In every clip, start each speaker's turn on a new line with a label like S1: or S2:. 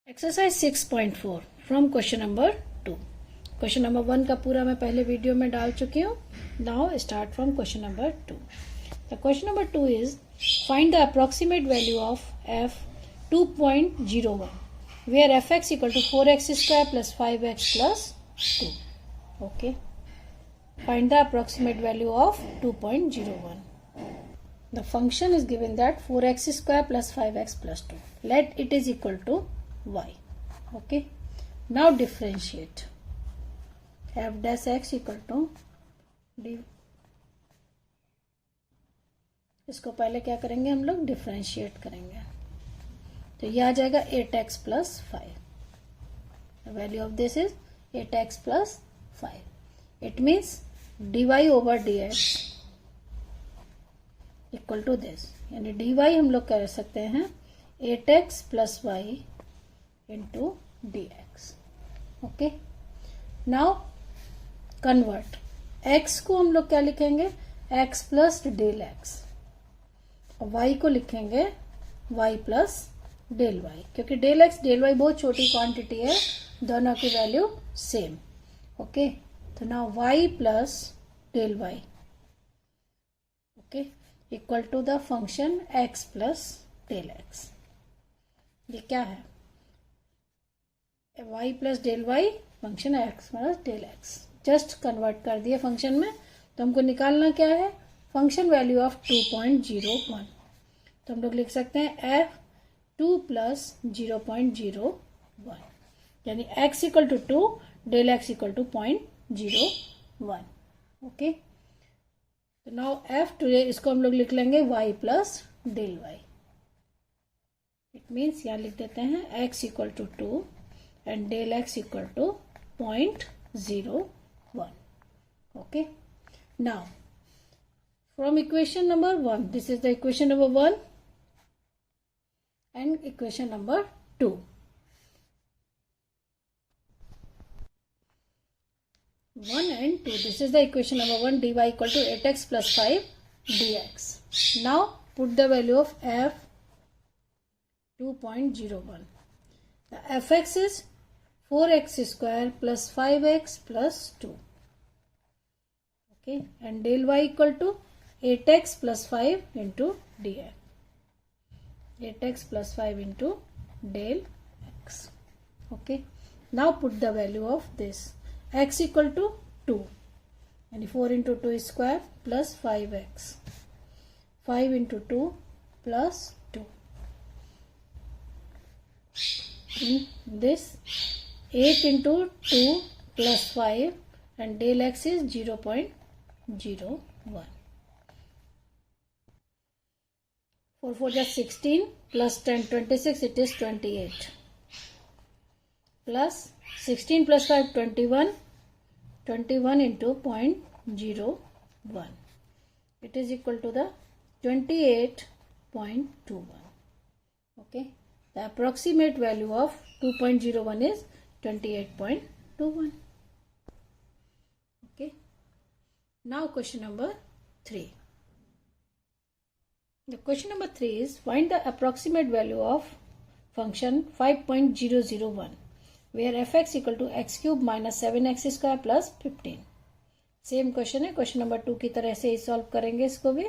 S1: Exercise 6.4 from question number 2। Question number 1 का पूरा मैं पहले वीडियो में डाल चुकी हूँ। Now start from question number 2। The question number 2 is find the approximate value of f 2.01 where f x equal to 4x square plus 5x plus 2। Okay, find the approximate value of 2.01. The function is given that 4x square plus 5x plus 2. Let it is equal to y. Okay. Now differentiate. F dash x equal to d. इसको पहले क्या करेंगे हम लोग, differentiate करेंगे। तो ये आ जाएगा 8x plus 5. The value of this is 8x plus 5. It means dy over dx equal to this, यानी डी वाई हम लोग कर सकते हैं 8x plus y into d x. Okay, now convert x को हम लोग क्या लिखेंगे, x प्लस डेल एक्स, और y को लिखेंगे y प्लस डेल वाई, क्योंकि डेल एक्स डेल वाई बहुत छोटी क्वांटिटी है, दोनों की वैल्यू सेम। ओके, तो now y plus del y okay equal to the function x plus del x. ये क्या है, y plus del y function x plus del x, just convert कर दिए फंक्शन में। तो हमको निकालना क्या है, फंक्शन वैल्यू ऑफ 2.01। तो हम लोग लिख सकते हैं f 2 प्लस 0.01, यानी x equal to 2, del x equal to 0.01। Okay, तो नाउ एफ टुडे इसको हम लोग लिख लेंगे y plus del y. It means यहाँ लिख देते हैं x equal to 2 and del x equal to 0.01। Okay, now from equation number 1, this is the equation number 1 and equation number 2। One and 2. This is the equation number 1, dy equal to 8x plus 5 dx. Now put the value of f 2.01. The fx is 4x square plus 5x plus 2. Okay, and del y equal to 8x plus 5 into dx. 8x plus 5 into del x. Okay, now put the value of this. x equal to 2, and 4 into 2 is square plus 5x, 5 into 2 plus 2. In this 8 into 2 plus 5 and del x is 0.01. 4 4 just 16 plus 10 26, it is 28 plus 16 plus 5 21 into 0.01. It is equal to the 28.21. Okay, the approximate value of 2.01 is 28.21. Okay, now question number 3. The question number 3 is find the approximate value of function 5.001 where fx equal to x cube minus 7x square plus 15. Same question है, question number 2 की तरह से ही solve करेंगे इसको भी।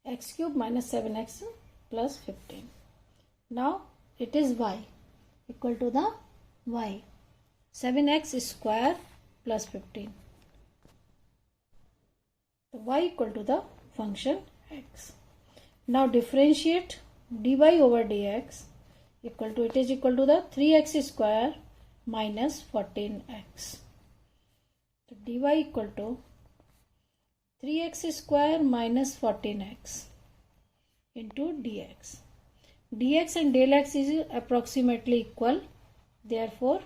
S1: x cube minus 7x plus 15. Now it is y equal to the y 7x square plus 15. So y equal to the function x. Now differentiate dy over dx equal to, it is equal to the 3x square minus 14x. So dy equal to 3x square minus 14x into dx. dx and del x is approximately equal, therefore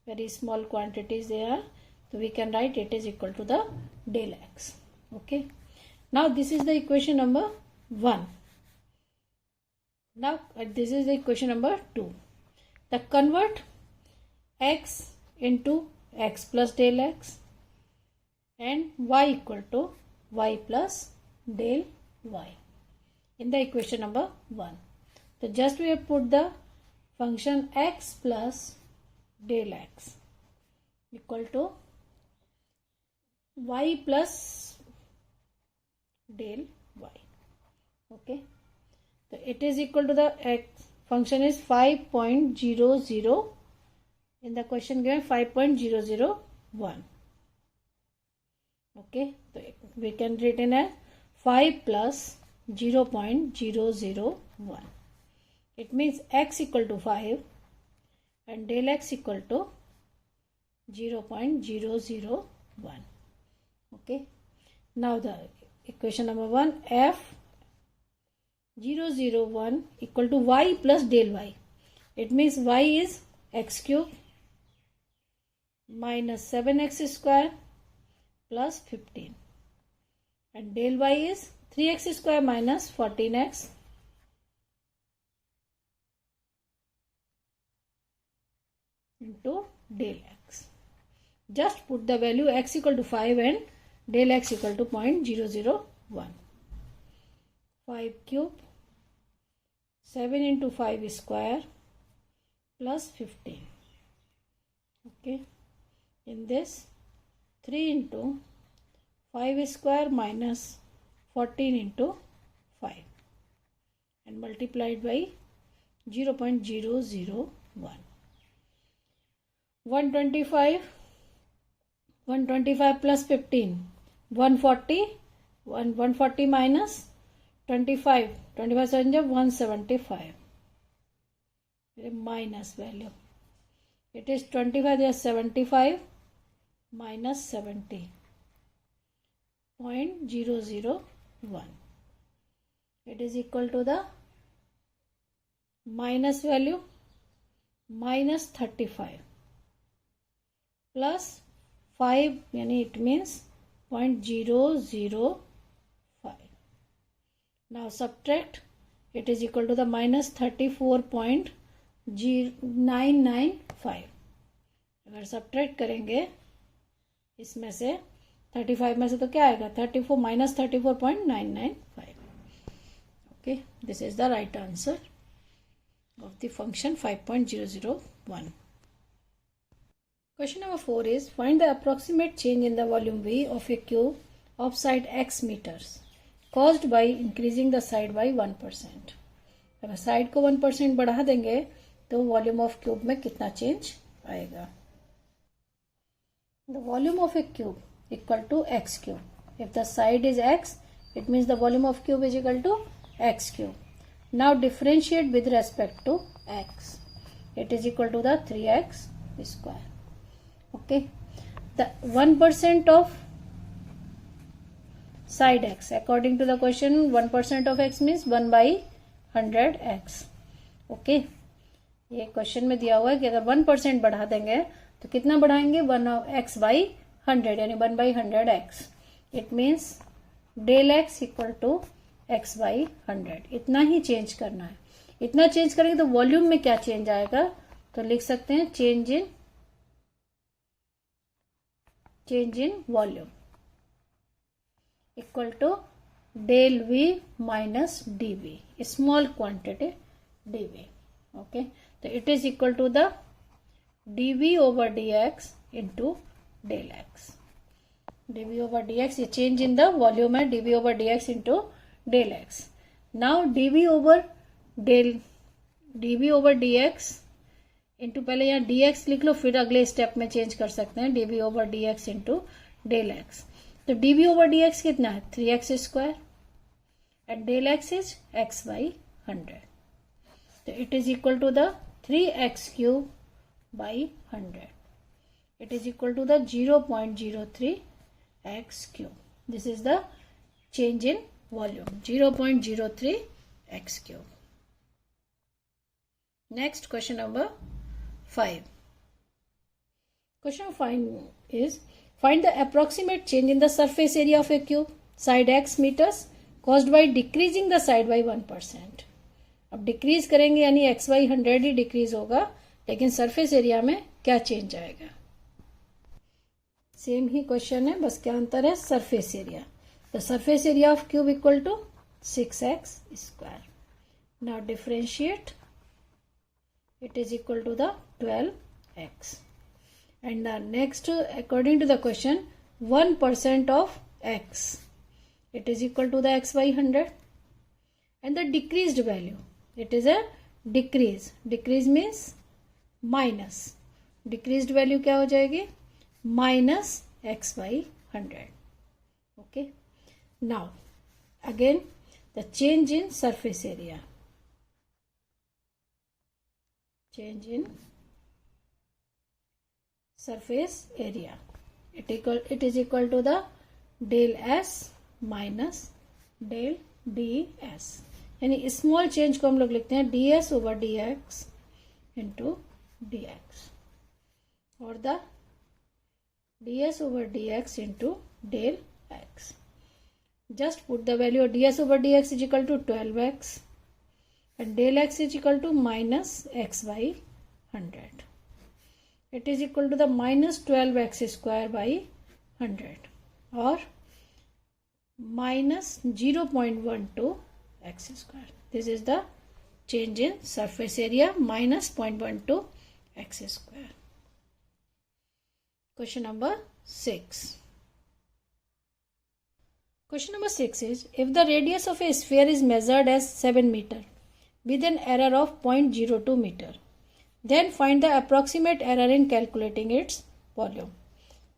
S1: very small quantities they are, so we can write it is equal to the del x. Okay, now this is the equation number 1. Now this is the equation number 2. The convert x into x plus del x and y equal to y plus del y in the equation number 1. So just we have put the function x plus del x equal to y plus del y. Okay, so it is equal to the x function is 5.00. in the question given 5.001. Okay, so we can written as 5 plus 0.001. it means x equal to 5 and del x equal to 0.001. Okay, now the equation number 1, f 001 equal to y plus del y. it means y is x cube minus 7x square plus 15 and del y is 3x square minus 14x into del x. Just put the value x equal to 5 and del x equal to 0.001. 5 cube 7 into 5 square plus 15. Okay, in this 3 into 5 square minus 14 into 5 and multiplied by 0.001. 125 plus 15 140 minus 25 7 175 minus value. it is 25 there 75 minus 70.001. it is equal to the minus value minus 35 plus 5 yani it means 0.005. now subtract. it is equal to the minus 34.995. अगर subtract करेंगे इसमें से 35 में से तो क्या आएगा 34 minus 34.995. okay, this is the right answer of the function 5.001. Question number 4 is find the approximate change in the volume V of a cube of side x meters caused by increasing the side by 1%. अगर side को 1% बढ़ा देंगे तो volume of cube में कितना change आएगा. The volume of a cube equal to x cube. If the side is x, it means the volume of cube is equal to x cube. Now differentiate with respect to x. It is equal to the 3x square. Okay, the 1% of side x, according to the question 1% of x means 1 by 100x. okay, ये question में दिया हुआ है कि अगर 1% बढ़ा देंगे तो कितना बढ़ाएंगे 1x by 100 यानी 1 by 100x. It means del x equal to x by 100. इतना ही चेंज करना है. इतना चेंज करेंगे तो वॉल्यूम में क्या चेंज आएगा तो लिख सकते हैं change in volume equal to del v minus dv, small quantity dv. Okay, तो it is equal to the dv over dx into del x. dv over dx ये चेंज इन द वॉल्यूम है dv over dx into del x. now dv over dx into पहले यहाँ dx लिख लो फिर अगले step में change कर सकते हैं dv over dx into del x. तो dv over dx कितना है 3x square and del x is x by 100. तो it is equal to the 3x cube by 100. it is equal to the 0.03 x cube. this is the change in volume 0.03 x cube. next question number 5. question number 5 is find the approximate change in the surface area of a cube side x meters caused by decreasing the side by 1%. अब decrease करेंगे यानी x by 100 he decrease होगा लेकिन surface area में क्या change आएगा. Same ही question है बस क्या अंतर है surface area. The surface area of cube equal to 6x square. Now differentiate it is equal to the 12x. And the next, according to the question, 1% of x, it is equal to the x by 100. And the decreased value, it is a decrease. Decrease means minus. Decreased value क्या हो जाएगी? Minus x by 100. Okay. Now, again, the change in surface area. Change in surface area. It is equal to the del s minus del ds. यानी small change को हम लोग लिखते हैं ds over dx into dx, और the ds over dx into del x. Just put the value of ds over dx is equal to 12x and del x is equal to minus x by 100. It is equal to the minus 12x square by 100 or minus 0.12 x square. This is the change in surface area, minus 0.12 x square. Question number 6. Question number 6 is, if the radius of a sphere is measured as 7 meter with an error of 0.02 meter, then find the approximate error in calculating its volume.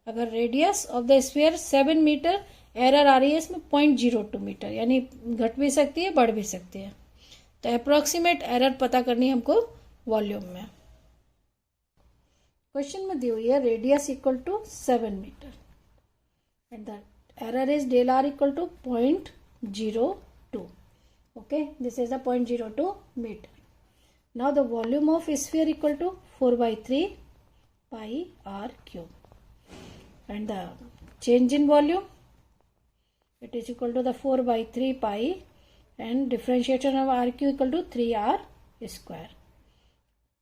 S1: अगर radius of the sphere 7 metre, error आ रही है इसमें 0.02 metre, यानी घट भी सकती है बढ़ भी सकती है, तो अप्रोक्सीमेट एरर पता करनी है हमको वॉल्यूम में. क्वेश्चन में दी हुई है radius equal to 7 metre and the error is del r equal to 0.02. Okay, this is the 0.02 metre. Now the volume of sphere equal to 4/3 pi r cube. And the change in volume, it is equal to the 4/3 pi and differentiation of RQ equal to 3R square.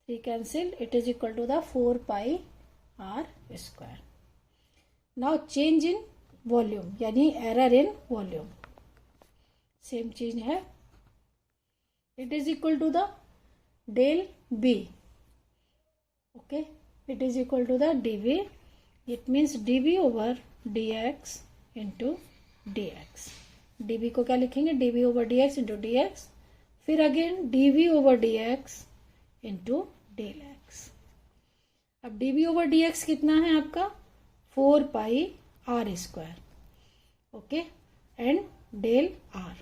S1: 3 cancel, it is equal to the 4 pi R square. Now change in volume यानी error in volume, same चीज है. It is equal to the del B. Okay, it is equal to the dV. It means dV over dx into dx. dV को क्या लिखेंगे? dV over dx into dx. फिर again dV over dx into del x. अब dV over dx कितना है आपका? 4 pi r square. Okay, and del r.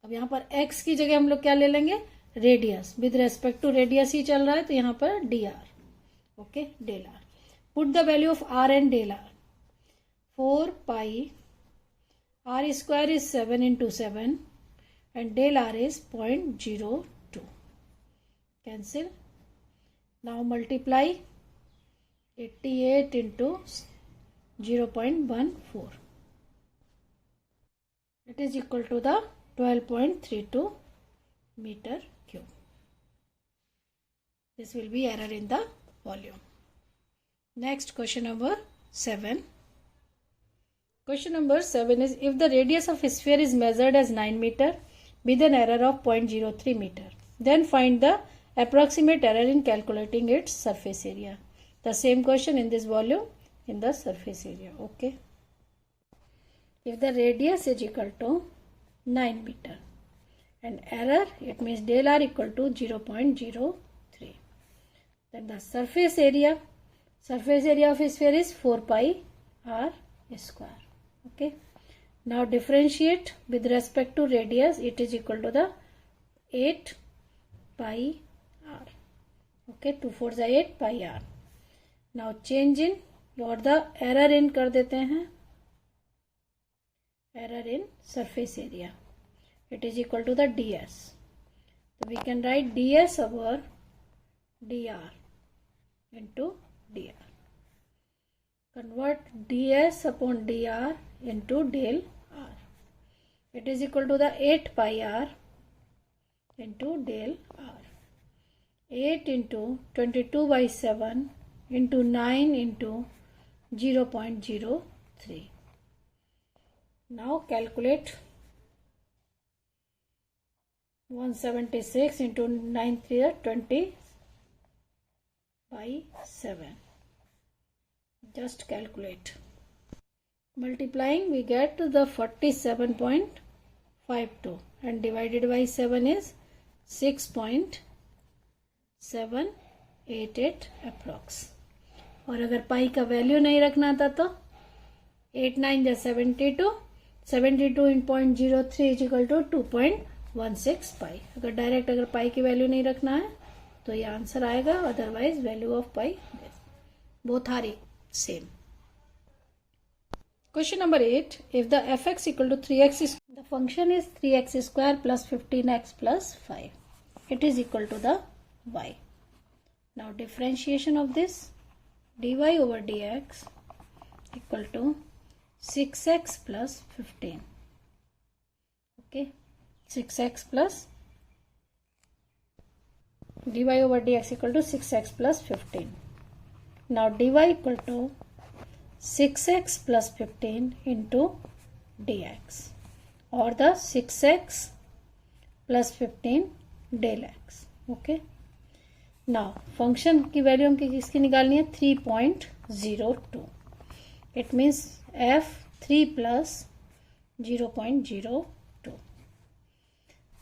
S1: अब यहाँ पर x की जगह हम लोग क्या ले लेंगे? Radius. With respect to radius ही चल रहा है तो यहाँ पर dr. Okay, del r. Put the value of r and del r. 4 pi r square is 7 into 7 and del r is 0.02. Cancel. Now multiply 88 into 0.14. It is equal to the 12.32 meter cube. This will be error in the volume. Next, question number 7. Question number 7 is, if the radius of a sphere is measured as 9 meter with an error of 0.03 meter, then find the approximate error in calculating its surface area. The same question in this volume in the surface area. Okay. If the radius is equal to 9 meter and error, it means del r equal to 0.03, then the surface area of a sphere is 4 pi r square. Okay. Now differentiate with respect to radius. It is equal to the 8 pi r. Okay, 2 4 is 8 pi r. Now change in और the error in कर देते हैं. Error in surface area. It is equal to the ds. So we can write ds over dr into dr. Convert ds upon dr into del r. It is equal to the 8 pi r into del r. 8 into 22 by 7 into 9 into 0.03. Now calculate 176 into 9 3 26. by 7. Just calculate. Multiplying, we get the 47.52 and divided by 7 is 6.788 approx. और अगर पाई का value नहीं रखना था तो 8 9 जा 72, 72 इन 0.03 is equal to 2.16 पाई. अगर direct अगर पाई की वैल्यू नहीं रखना है तो ये आंसर आएगा, otherwise value of pi both are same. Question number 8. If the fx equal to 3x is the function is 3x square plus 15x plus 5. It is equal to the y. Now differentiation of this, dy over dx equal to 6x plus 15. Okay, 6x plus dy over dx equal to 6x plus 15. Now dy equal to 6x plus 15 into dx or the 6x plus 15 del x. Okay. Now function की value हम किसकी निकालनी है? 3.02. It means f 3 plus 0.02.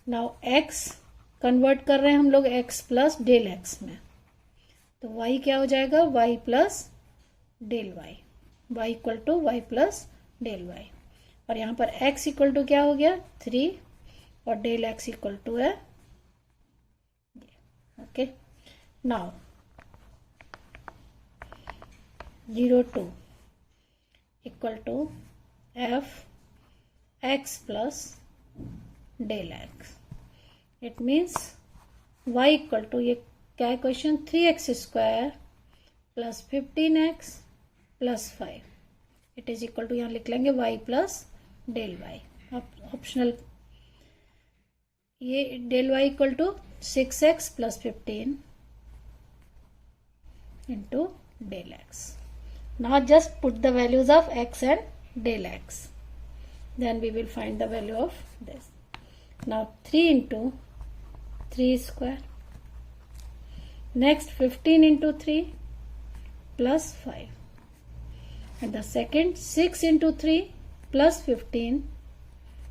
S1: Now x convert कर रहे हैं हम लोग x प्लस डेल x में, तो y क्या हो जाएगा? y plus del y. y equal to y plus del y. और यहाँ पर x इक्वल टू क्या हो गया? 3 और डेल x इक्वल टू है. Okay. Now 0.2 equal to f x plus del x. It means y equal to, ये क्या है question? 3x square plus 15x plus 5. It is equal to, यहाँ लिख लेंगे y plus del y. Optional, ये del y equal to 6x plus 15 into del x. Now just put the values of x and del x, then we will find the value of this. Now 3 into 3 square, next 15 into 3 plus 5. And the second 6 into 3 plus 15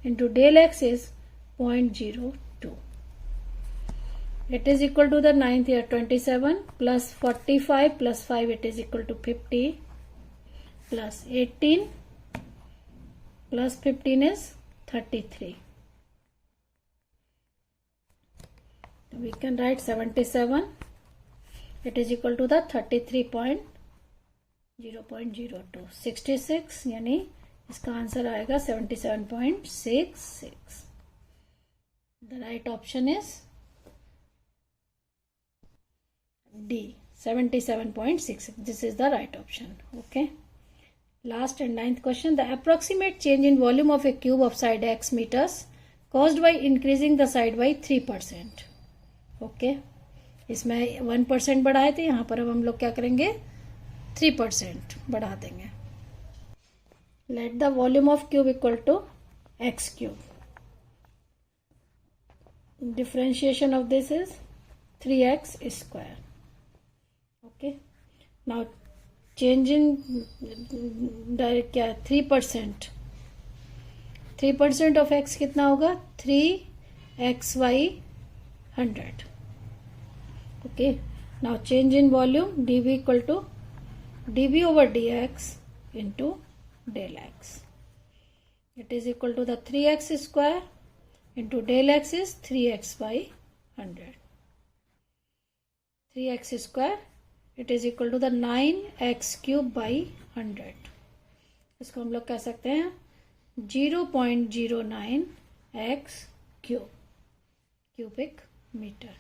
S1: into del x is 0.02. It is equal to the 9th here 27 plus 45 plus 5, it is equal to 50 plus 18 plus 15 is 33. We can write 77. It is equal to the 33.0.02. 66 यानी इसका answer आएगा 77.66. The right option is D, 77.66. This is the right option. Okay. Last and 9th question. The approximate change in volume of a cube of side x metres caused by increasing the side by 3%. Okay. इसमें 1% बढ़ाए थे, यहाँ पर अब हम लोग क्या करेंगे? 3% बढ़ा देंगे. Let the volume of cube equal to x cube. Differentiation of this is 3x square. Okay. Now change in क्या? 3%. 3% ऑफ x कितना होगा? 3xy 100. Okay. Now change in volume, dv equal to dv over dx into del x. It is equal to the 3x square into del x is 3x by 100. 3x square, it is equal to the 9x cube by 100. इसको हम लोग कह सकते हैं 0.09 x cube, cubic meter.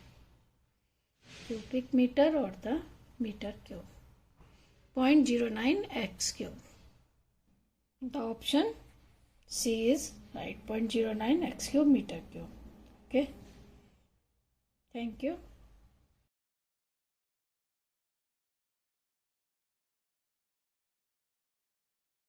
S1: Cubic meter or the meter cube. 0.09 x cube. The option C is right. 0.09 x cube meter cube. Okay. Thank you.